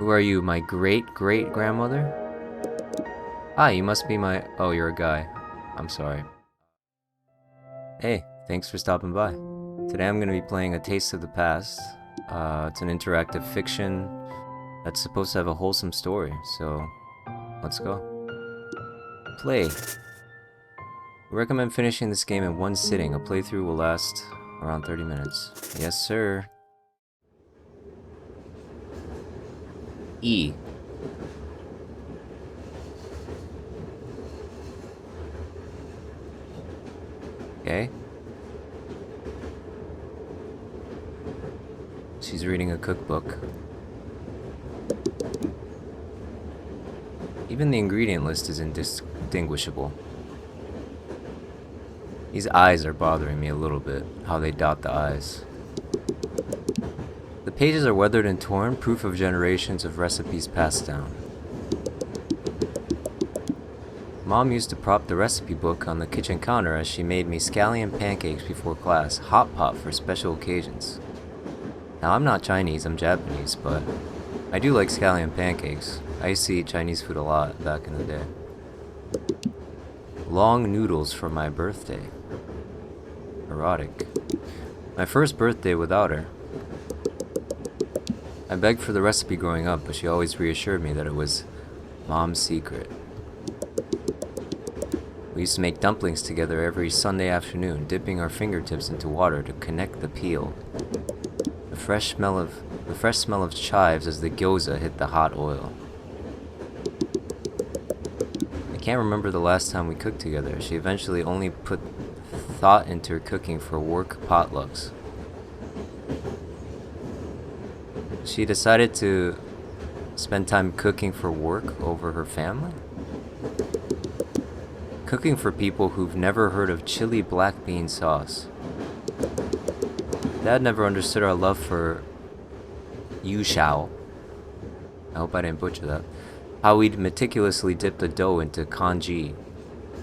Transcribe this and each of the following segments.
Who are you, my great-great-grandmother? Ah, you must be my... Oh, you're a guy. I'm sorry. Hey, thanks for stopping by. Today I'm going to be playing A Taste of the Past. It's an interactive fiction that's supposed to have a wholesome story, so let's go. Play. We recommend finishing this game in one sitting. A playthrough will last around 30 minutes. Yes, sir. E. Okay. She's reading a cookbook. Even the ingredient list is indistinguishable. These eyes are bothering me a little bit, how they dot the eyes. The pages are weathered and torn, proof of generations of recipes passed down. Mom used to prop the recipe book on the kitchen counter as she made me scallion pancakes before class, hot pot for special occasions. Now I'm not Chinese, I'm Japanese, but I do like scallion pancakes. I used to eat Chinese food a lot back in the day. Long noodles for my birthday. Erotic. My first birthday without her. I begged for the recipe growing up, but she always reassured me that it was Mom's secret. We used to make dumplings together every Sunday afternoon, dipping our fingertips into water to connect the peel. The fresh smell of chives as the gyoza hit the hot oil. I can't remember the last time we cooked together. She eventually only put thought into her cooking for work potlucks. She decided to spend time cooking for work over her family? Cooking for people who've never heard of chili black bean sauce. Dad never understood our love for yu shao. I hope I didn't butcher that. How we'd meticulously dip the dough into kanji.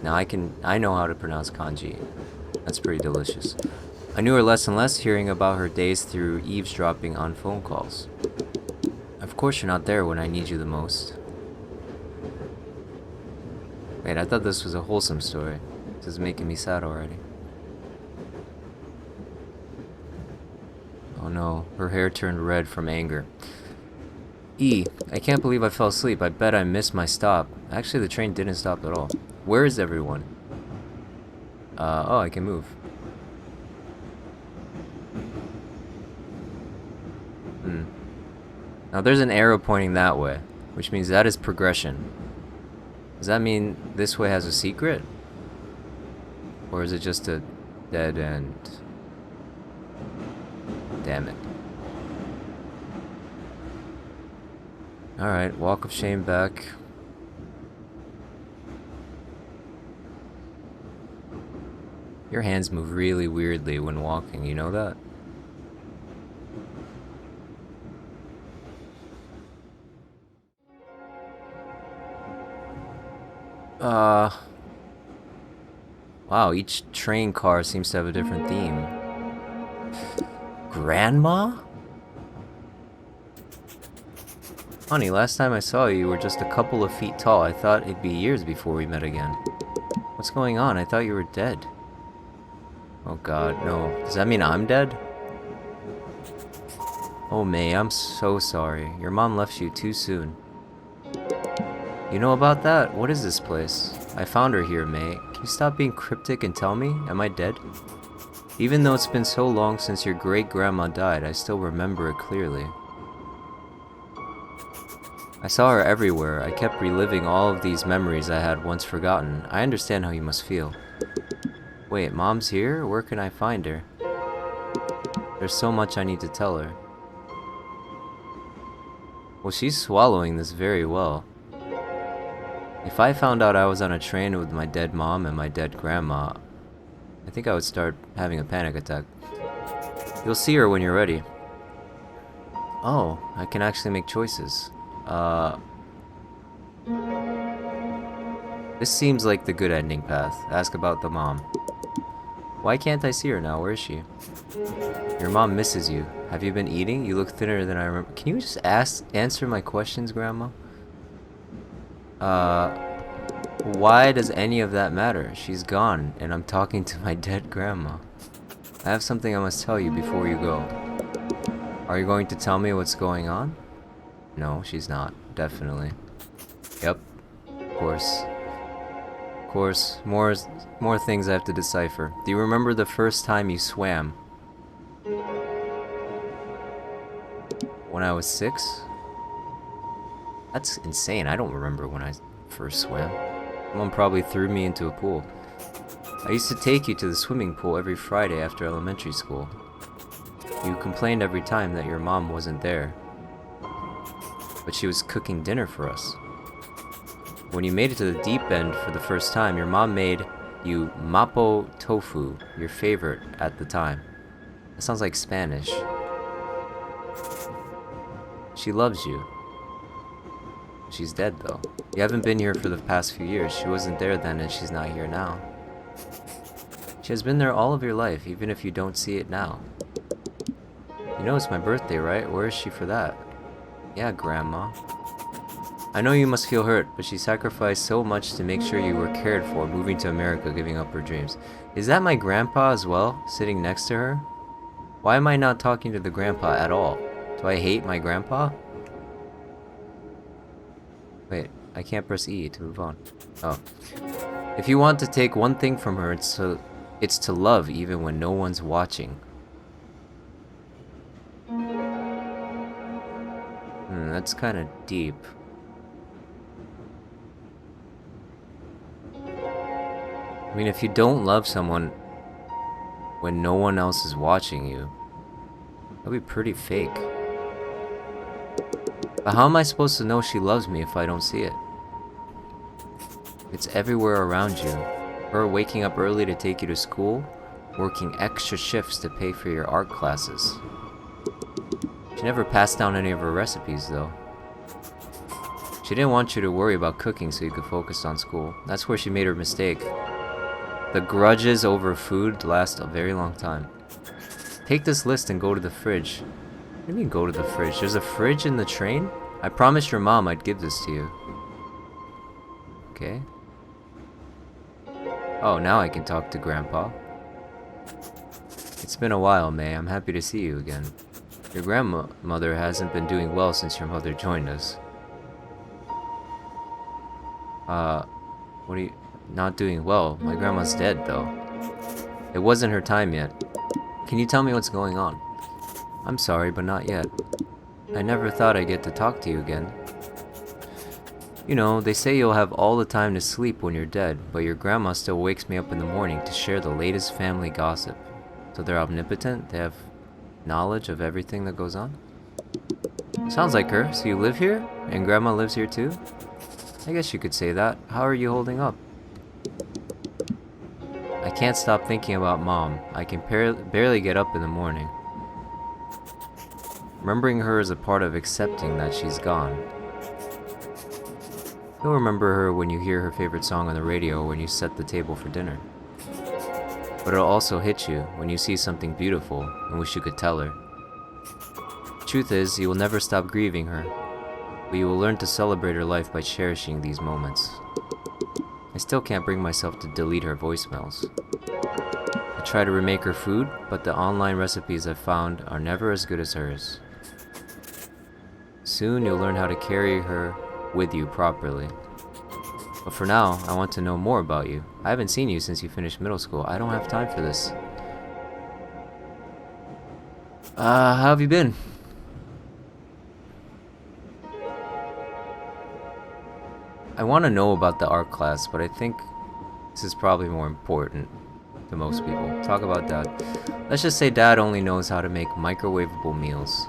Now I know how to pronounce kanji. That's pretty delicious. I knew her less and less, hearing about her days through eavesdropping on phone calls. Of course you're not there when I need you the most. Wait, I thought this was a wholesome story. This is making me sad already. Oh no, her hair turned red from anger. E, I can't believe I fell asleep. I bet I missed my stop. Actually, the train didn't stop at all. Where is everyone? Oh, I can move. Now there's an arrow pointing that way, which means that is progression. Does that mean this way has a secret? Or is it just a dead end? Damn it. Alright, walk of shame back. Your hands move really weirdly when walking, you know that? Wow, each train car seems to have a different theme. Grandma? Honey, last time I saw you, you were just a couple of feet tall. I thought it'd be years before we met again. What's going on? I thought you were dead. Oh god, no. Does that mean I'm dead? Oh May, I'm so sorry. Your mom left you too soon. You know about that? What is this place? I found her here, May. Can you stop being cryptic and tell me? Am I dead? Even though it's been so long since your great-grandma died, I still remember it clearly. I saw her everywhere. I kept reliving all of these memories I had once forgotten. I understand how you must feel. Wait, Mom's here? Where can I find her? There's so much I need to tell her. Well, she's swallowing this very well. If I found out I was on a train with my dead mom and my dead grandma, I think I would start having a panic attack. You'll see her when you're ready. Oh, I can actually make choices. This seems like the good ending path. Ask about the mom. Why can't I see her now? Where is she? Your mom misses you. Have you been eating? You look thinner than I remember. Can you just answer my questions, Grandma? Why does any of that matter? She's gone, and I'm talking to my dead grandma. I have something I must tell you before you go. Are you going to tell me what's going on? No, she's not. Definitely. Yep. Of course. Of course. More things I have to decipher. Do you remember the first time you swam? When I was 6? That's insane. I don't remember when I first swam. Someone probably threw me into a pool. I used to take you to the swimming pool every Friday after elementary school. You complained every time that your mom wasn't there, but she was cooking dinner for us. When you made it to the deep end for the first time, your mom made you mapo tofu, your favorite at the time. That sounds like Spanish. She loves you. She's dead though. You haven't been here for the past few years. She wasn't there then and she's not here now. She has been there all of your life, even if you don't see it now. You know it's my birthday, right? Where is she for that? Yeah, Grandma. I know you must feel hurt, but she sacrificed so much to make sure you were cared for, moving to America, giving up her dreams. Is that my grandpa as well, sitting next to her? Why am I not talking to the grandpa at all? Do I hate my grandpa? Wait, I can't press E to move on. Oh. If you want to take one thing from her, it's to love even when no one's watching. That's kind of deep. I mean, if you don't love someone when no one else is watching you, that'd be pretty fake. But how am I supposed to know she loves me if I don't see it? It's everywhere around you. Her waking up early to take you to school, working extra shifts to pay for your art classes. She never passed down any of her recipes, though. She didn't want you to worry about cooking so you could focus on school. That's where she made her mistake. The grudges over food last a very long time. Take this list and go to the fridge. What do you mean go to the fridge? There's a fridge in the train? I promised your mom I'd give this to you. Okay. Oh, now I can talk to Grandpa. It's been a while, May. I'm happy to see you again. Your grandmother hasn't been doing well since your mother joined us. What are you... Not doing well? My grandma's dead, though. It wasn't her time yet. Can you tell me what's going on? I'm sorry, but not yet. I never thought I'd get to talk to you again. You know, they say you'll have all the time to sleep when you're dead, but your grandma still wakes me up in the morning to share the latest family gossip. So they're omnipotent? They have knowledge of everything that goes on? Sounds like her. So you live here? And grandma lives here too? I guess you could say that. How are you holding up? I can't stop thinking about Mom. I can barely get up in the morning. Remembering her is a part of accepting that she's gone. You'll remember her when you hear her favorite song on the radio or when you set the table for dinner. But it'll also hit you when you see something beautiful and wish you could tell her. Truth is, you will never stop grieving her, but you will learn to celebrate her life by cherishing these moments. I still can't bring myself to delete her voicemails. I try to remake her food, but the online recipes I've found are never as good as hers. Soon you'll learn how to carry her with you properly. But for now, I want to know more about you. I haven't seen you since you finished middle school. I don't have time for this. How have you been? I want to know about the art class, but I think this is probably more important to most people. Talk about Dad. Let's just say Dad only knows how to make microwavable meals.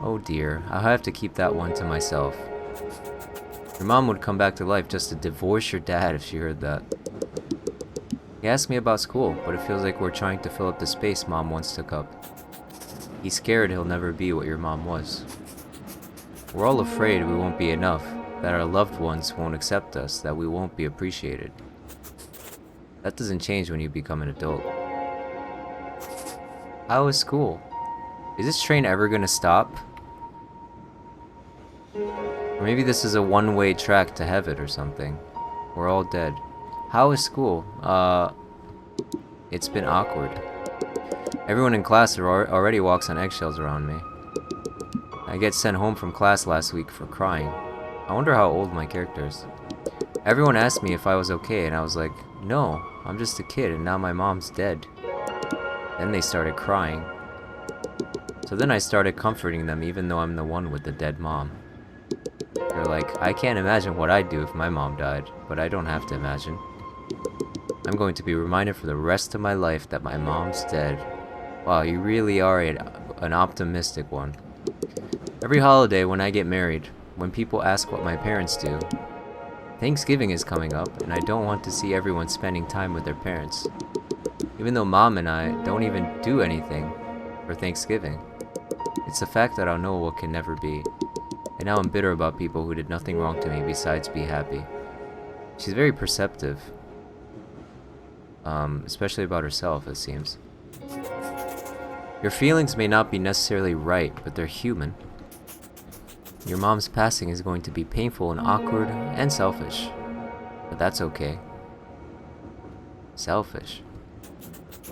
Oh dear, I'll have to keep that one to myself. Your mom would come back to life just to divorce your dad if she heard that. He asked me about school, but it feels like we're trying to fill up the space Mom once took up. He's scared he'll never be what your mom was. We're all afraid we won't be enough, that our loved ones won't accept us, that we won't be appreciated. That doesn't change when you become an adult. How is school? Is this train ever gonna stop? Or maybe this is a one-way track to heaven or something. We're all dead. How is school? It's been awkward. Everyone in class already walks on eggshells around me. I get sent home from class last week for crying. I wonder how old my character is. Everyone asked me if I was okay, and I was like, no, I'm just a kid, and now my mom's dead. Then they started crying. So then I started comforting them, even though I'm the one with the dead mom. They're like, I can't imagine what I'd do if my mom died, but I don't have to imagine. I'm going to be reminded for the rest of my life that my mom's dead. Wow, you really are an optimistic one. Every holiday when I get married, when people ask what my parents do, Thanksgiving is coming up, and I don't want to see everyone spending time with their parents. Even though Mom and I don't even do anything for Thanksgiving. It's the fact that I'll know what can never be. And now I'm bitter about people who did nothing wrong to me besides be happy. She's very perceptive. Especially about herself, it seems. Your feelings may not be necessarily right, but they're human. Your mom's passing is going to be painful and awkward and selfish. But that's okay. Selfish.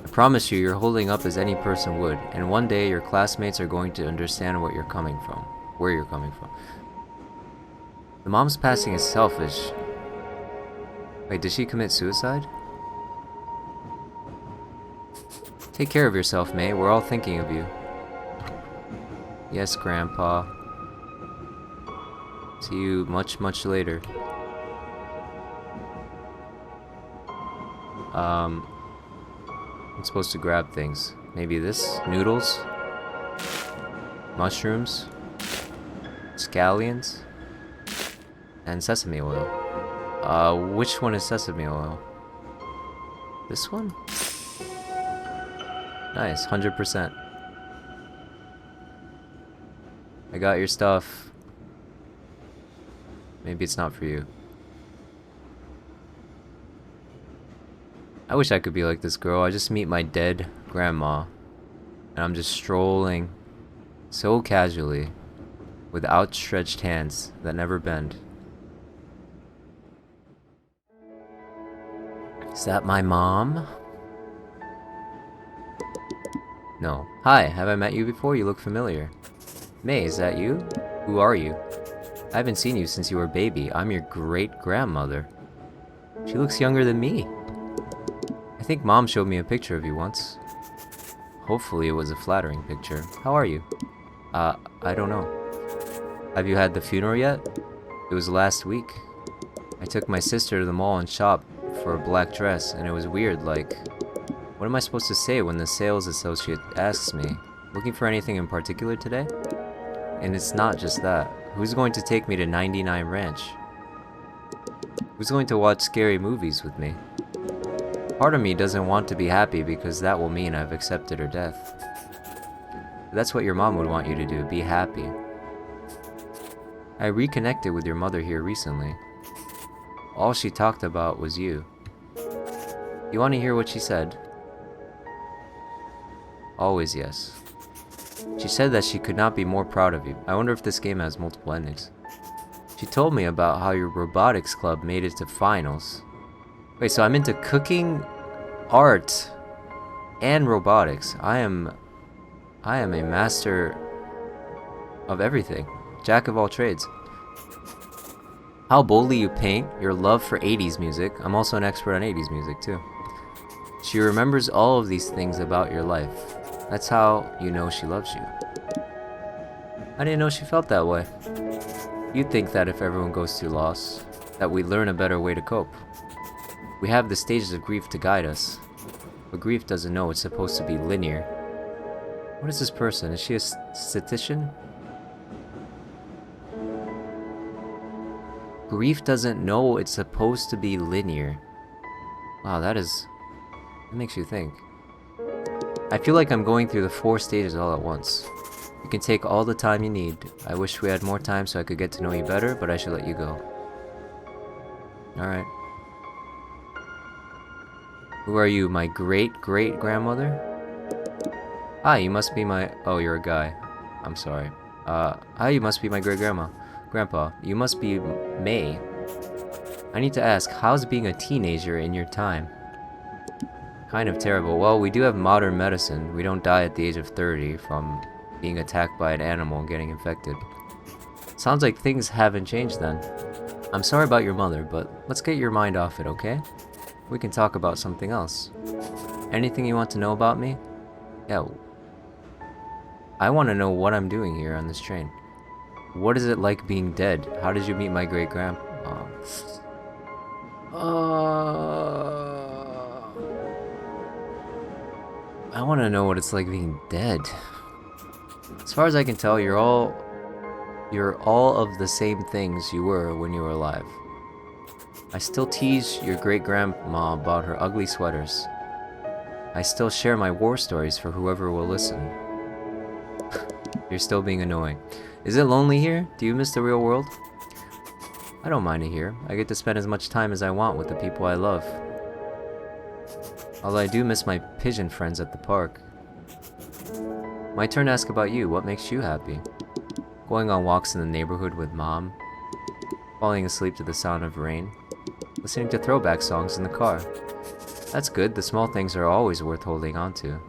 I promise you, you're holding up as any person would, and one day your classmates are going to understand what you're coming from, where you're coming from. The mom's passing is selfish. Wait, did she commit suicide? Take care of yourself, May. We're all thinking of you. Yes, Grandpa. See you much, much later. I'm supposed to grab things. Maybe this? Noodles? Mushrooms? Scallions? And sesame oil. Which one is sesame oil? This one? Nice, 100%. I got your stuff. Maybe it's not for you. I wish I could be like this girl. I just meet my dead grandma, and I'm just strolling so casually with outstretched hands that never bend. Is that my mom? No. Hi, have I met you before? You look familiar. May, is that you? Who are you? I haven't seen you since you were a baby. I'm your great-grandmother. She looks younger than me. I think Mom showed me a picture of you once. Hopefully it was a flattering picture. How are you? I don't know. Have you had the funeral yet? It was last week. I took my sister to the mall and shopped for a black dress, and it was weird, like... What am I supposed to say when the sales associate asks me, looking for anything in particular today? And it's not just that. Who's going to take me to 99 Ranch? Who's going to watch scary movies with me? Part of me doesn't want to be happy because that will mean I've accepted her death. But that's what your mom would want you to do, be happy. I reconnected with your mother here recently. All she talked about was you. You want to hear what she said? Always yes. She said that she could not be more proud of you. I wonder if this game has multiple endings. She told me about how your robotics club made it to finals. Wait, so I'm into cooking, art, and robotics. I am a master of everything. Jack of all trades. How boldly you paint, your love for 80s music. I'm also an expert on 80s music too. She remembers all of these things about your life. That's how you know she loves you. I didn't know she felt that way. You'd think that if everyone goes through loss, that we learn a better way to cope. We have the stages of grief to guide us, but grief doesn't know it's supposed to be linear. What is this person? Is she a statistician? Grief doesn't know it's supposed to be linear. Wow, that makes you think. I feel like I'm going through the 4 stages all at once. You can take all the time you need. I wish we had more time so I could get to know you better, but I should let you go. Alright. Who are you, my great-great-grandmother? Ah, you must be my... Oh, you're a guy. I'm sorry. You must be my great-grandma. Grandpa, you must be May. I need to ask, how's being a teenager in your time? Kind of terrible. Well, we do have modern medicine. We don't die at the age of 30 from being attacked by an animal and getting infected. Sounds like things haven't changed then. I'm sorry about your mother, but let's get your mind off it, okay? We can talk about something else. Anything you want to know about me? Yeah. I want to know what I'm doing here on this train. What is it like being dead? How did you meet my great-grandpa? I want to know what it's like being dead. As far as I can tell, you're all of the same things you were when you were alive. I still tease your great-grandma about her ugly sweaters. I still share my war stories for whoever will listen. You're still being annoying. Is it lonely here? Do you miss the real world? I don't mind it here. I get to spend as much time as I want with the people I love. Although I do miss my pigeon friends at the park. My turn to ask about you. What makes you happy? Going on walks in the neighborhood with Mom. Falling asleep to the sound of rain. Listening to throwback songs in the car. That's good. The small things are always worth holding on to.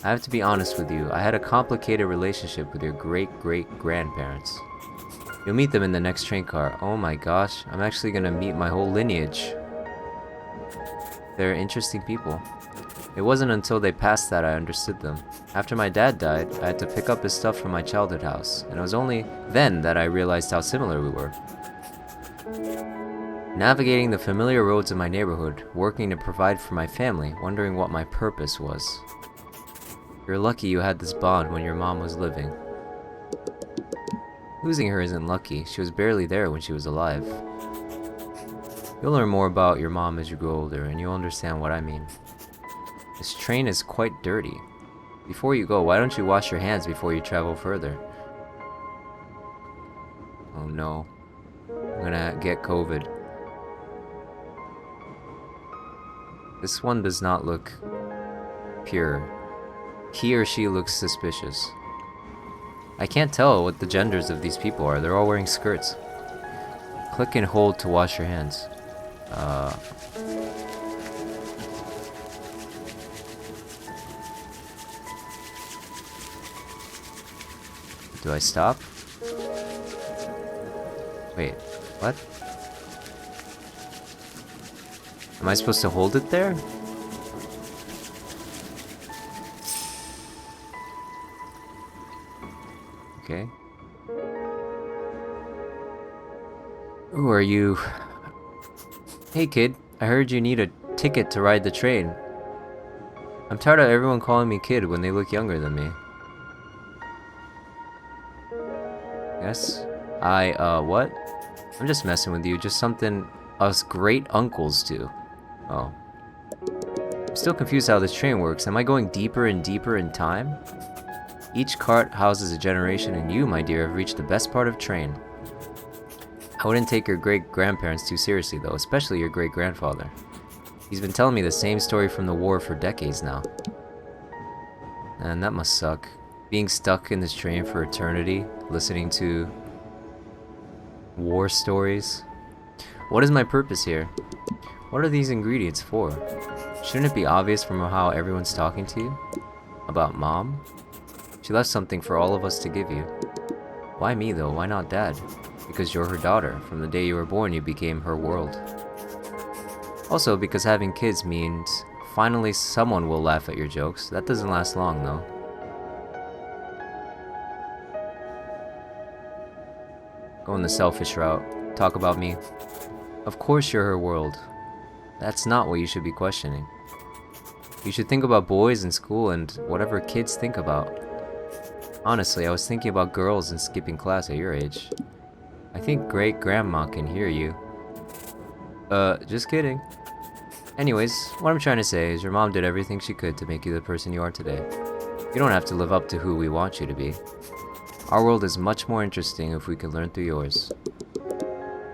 I have to be honest with you. I had a complicated relationship with your great-great-grandparents. You'll meet them in the next train car. Oh my gosh. I'm actually gonna meet my whole lineage. They're interesting people. It wasn't until they passed that I understood them. After my dad died, I had to pick up his stuff from my childhood house, and it was only then that I realized how similar we were. Navigating the familiar roads of my neighborhood, working to provide for my family, wondering what my purpose was. You're lucky you had this bond when your mom was living. Losing her isn't lucky. She was barely there when she was alive. You'll learn more about your mom as you grow older, and you'll understand what I mean. This train is quite dirty. Before you go, why don't you wash your hands before you travel further? Oh no. I'm gonna get COVID. This one does not look pure. He or she looks suspicious. I can't tell what the genders of these people are. They're all wearing skirts. Click and hold to wash your hands. Do I stop? Wait, what? Am I supposed to hold it there? Okay. Who are you? Hey kid, I heard you need a ticket to ride the train. I'm tired of everyone calling me kid when they look younger than me. Yes? What? I'm just messing with you, just something us great uncles do. Oh. I'm still confused how this train works. Am I going deeper and deeper in time? Each cart houses a generation, and you, my dear, have reached the best part of train. I wouldn't take your great-grandparents too seriously, though, especially your great-grandfather. He's been telling me the same story from the war for decades now. And that must suck. Being stuck in this train for eternity, listening to war stories. What is my purpose here? What are these ingredients for? Shouldn't it be obvious from how everyone's talking to you? About Mom? She left something for all of us to give you. Why me though? Why not Dad? Because you're her daughter. From the day you were born, you became her world. Also, because having kids means finally someone will laugh at your jokes. That doesn't last long though. Going the selfish route. Talk about me. Of course you're her world. That's not what you should be questioning. You should think about boys in school and whatever kids think about. Honestly, I was thinking about girls and skipping class at your age. I think great-grandma can hear you. Just kidding. Anyways, what I'm trying to say is your mom did everything she could to make you the person you are today. You don't have to live up to who we want you to be. Our world is much more interesting if we could learn through yours.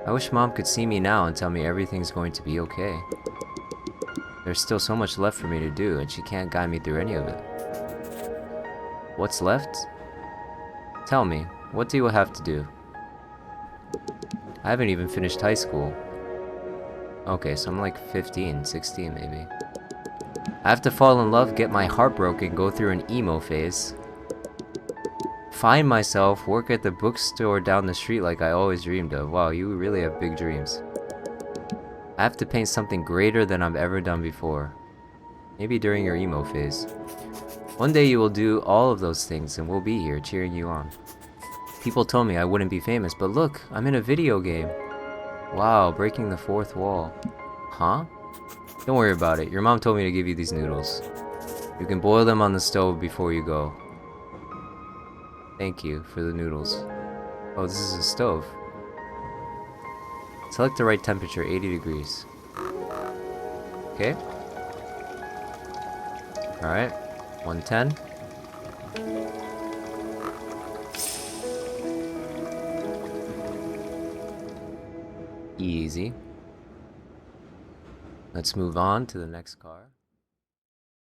I wish Mom could see me now and tell me everything's going to be okay. There's still so much left for me to do, and she can't guide me through any of it. What's left? Tell me, what do you have to do? I haven't even finished high school. Okay, so I'm like 15, 16 maybe. I have to fall in love, get my heart broken, go through an emo phase. Find myself, work at the bookstore down the street like I always dreamed of. Wow, you really have big dreams. I have to paint something greater than I've ever done before. Maybe during your emo phase. One day you will do all of those things and we'll be here cheering you on. People told me I wouldn't be famous, but look, I'm in a video game. Wow, breaking the fourth wall. Huh? Don't worry about it. Your mom told me to give you these noodles. You can boil them on the stove before you go. Thank you for the noodles. Oh, this is a stove. Select the right temperature, 80 degrees. Okay. Alright. 110. Easy. Let's move on to the next car.